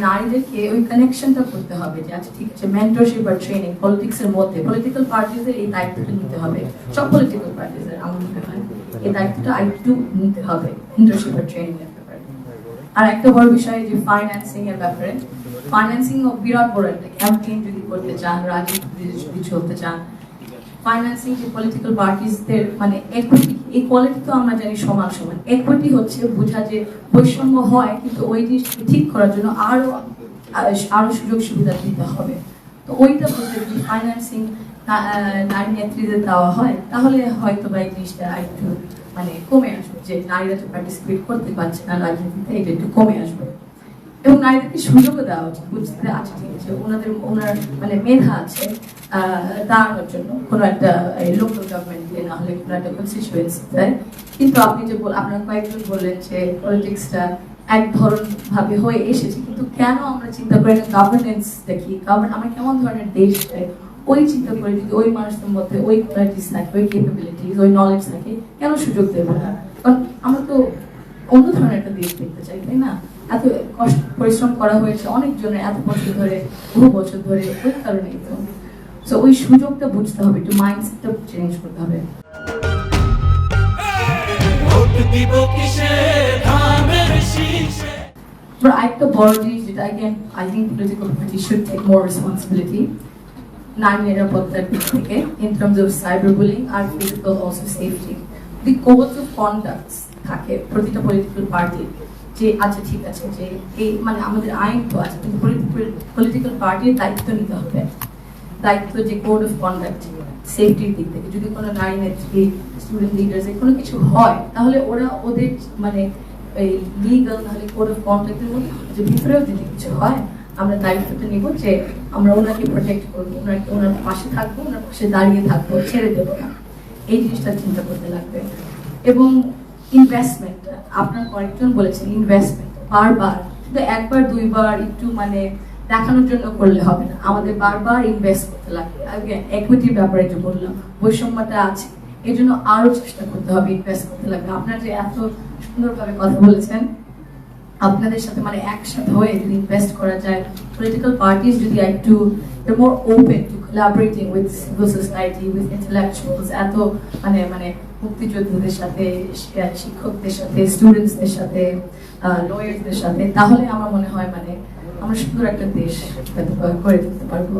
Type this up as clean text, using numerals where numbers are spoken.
নারীদেরকে ওই কানেকশনটা করতে হবে যে আচ্ছা ঠিক আছে মেন্টরশিপ আর ট্রেনিং পলিটিক্সের মধ্যে পলিটিক্যাল পার্টিদের এই দায়িত্বটা নিতে হবে, সব পলিটিক্যাল পার্টিদের আমার মনে হয় এই দায়িত্বটা আরেকটু নিতে হবে মেন্টরশিপ আর ট্রেনিং এর ব্যাপারে। আর একটা বড় বিষয় যে ফাইন্যান্সিং এর ব্যাপারে, ফাইন্যান্সিং ও বিরাট বড় একটা ক্যাম্পেইন যদি করতে চান, রাজনীতি যদি চলতে চান, ফাইন্যান্সিং যে পলিটিক্যাল পার্টিসদের মানে ইকুইটি, ইকুয়ালিটি তো আমরা জানি সমান সমান, ইকুইটি হচ্ছে বোঝা যে বৈষম্য হয় কিন্তু ওই জিনিসটাকে ঠিক করার জন্য আরো সুযোগ সুবিধা দিতে হবে। তো ওইটা বলতে যদি ফাইন্যান্সিং নারী নেত্রীদের দেওয়া হয় তাহলে হয়তো বা এই জিনিসটা একটু মানে কমে আসবে, যে নারীরা তো পার্টিসিপেট করতে পারছে না রাজনীতিতে, এটা একটু কমে আসবে। এবং নারীদেরকে সুযোগও দেওয়া উচিত, বুঝতে আছে ঠিক আছে ওনার মানে মেধা আছে দাঁড়ানোর জন্য কোনো একটা লোকাল গভর্নমেন্টে না হলে কোনো একটা কনস্টিটিউয়েন্সিতে। কিন্তু আপনি যে আপনারা কয়েকজন বললেন যে পলিটিক্সটা এক ধরন ভাবে হয়ে এসেছে, কিন্তু কেন আমরা চিন্তা করি না গভর্নেন্স দেখি, আমরা কেমন ধরনের দেশ চাই, ওই চিন্তা করে যদি ওই মানুষদের মধ্যে ওই কোয়ালিটিস থাকে, ওই ক্যাপাবিলিটিস, ওই নলেজ থাকে, কেন সুযোগ দেবো না? কারণ আমরা তো অন্য ধরনের একটা দেশ দেখতে চাই, তাই না? এত কষ্ট পরিশ্রম করা হয়েছে অনেক জনের এত বছর ধরে, বহু বছর ধরে, ওই কারণেই তো। সো ওই সুযোগটা বুঝতে হবে, একটু মাইন্ডসেটটা চেঞ্জ করতে হবে। আরেকটা বড় জিনিস যেটা I think political parties should take more responsibility নারী নিরাপত্তার দিক থেকে in terms of cyberbullying R physical also safety. The codes of conduct থাকে প্রতিটা পলিটিক্যাল পার্টির, যে আচ্ছা ঠিক আছে যে এই মানে আমাদের আইন তো আছে কিন্তু পলিটিক্যাল পার্টির দায়িত্ব নিতে হবে, দায়িত্ব যে কোড অফ কন্ডাক্ট সেফটির দিক থেকে যদি কোনো নারী নেত্রী স্টুডেন্ট লিডার্স কোনো কিছু হয় তাহলে ওরা ওদের মানে এই লিগাল নাহলে কোড অফ কন্ডাক্টের মধ্যে যে ভিতরেও যদি কিছু হয় আমরা দায়িত্বটা নিব যে আমরা ওনাকে প্রোটেক্ট করবো, ওনার পাশে থাকবো, ওনার পাশে দাঁড়িয়ে থাকবো, ছেড়ে দেবো না, এই জিনিসটা চিন্তা করতে লাগবে। এবং ইনভেস্টমেন্ট, আপনার কয়েকজন বলেছেন ইনভেস্টমেন্ট বারবার, শুধু একবার দুইবার একটু মানে দেখানোর জন্য করলে হবে না, আমাদের বারবার ইনভেস্ট করতে লাগবে। আগে ইকুইটির ব্যাপারে যে বললাম বৈষম্যটা আছে, এই জন্য আরো চেষ্টা করতে হবে, ইনভেস্ট করতে লাগবে। আপনারা যে এত সুন্দরভাবে কথা বলেছেন, আপনাদের সাথে মানে একসাথে হয়ে যদি ইনভেস্ট করা যায়, পলিটিক্যাল পার্টিস যদি একটু more open to collaborating with civil society, with intellectuals, এত মানে মুক্তিযোদ্ধাদের সাথে, শিক্ষকদের সাথে, স্টুডেন্টসদের সাথে, লয়ার্সদের সাথে, তাহলে আমার মনে হয় মানে আমরা সুন্দর একটা দেশ করে তুলতে পারবো।